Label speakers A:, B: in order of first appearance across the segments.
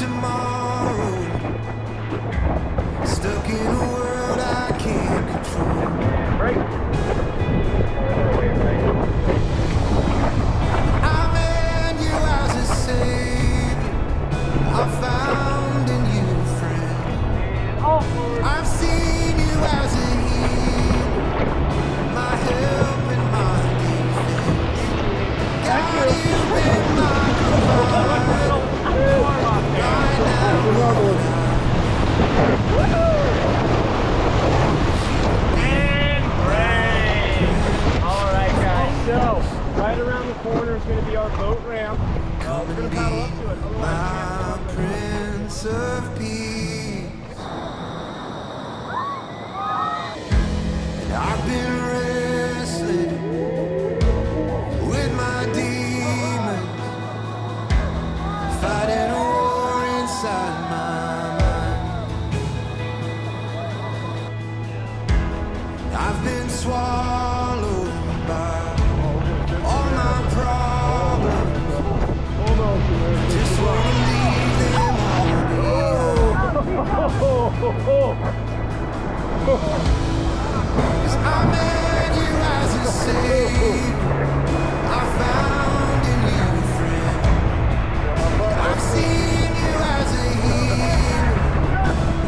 A: tomorrow, stuck in a world I can't control. I'm in you as a savior, I found in you a friend. I've seen you as a healer, my help and my defense. God, you've been my provider. Right now,
B: So, right around the corner is going to be our boat ramp. We're going to paddle up to it.
A: my Prince of Peace. And I've been wrestling with my demons, fighting a war inside my mind. I've been swallowed by all my problems. Just wanna leave them all behind. 'Cause I met you as a savior, I found in you a friend. I've seen you as a healer,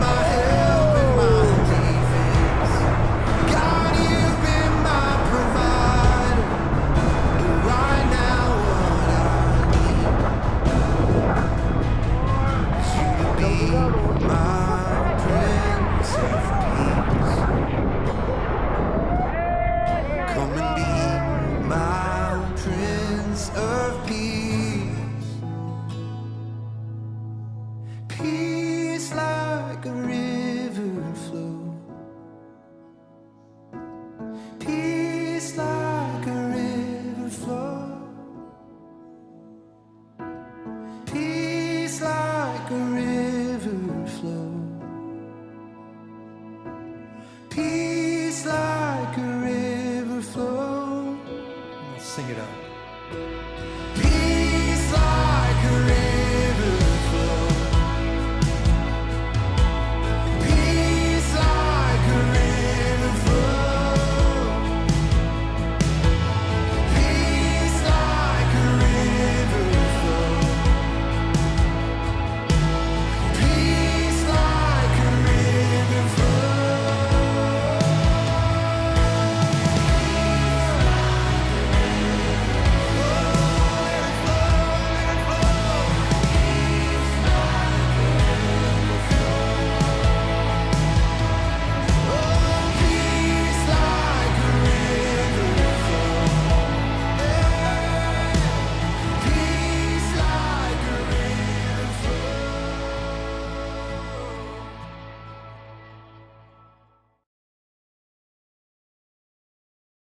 A: my help and my defense. God, you've been my provider. Right now, what I need is you to be my Prince of Peace. Come and be my Prince of Peace. Peace like a river flow. Peace like a river flow. Peace like a river flow. Peace like a river flow. Let's sing it out. Peace like a river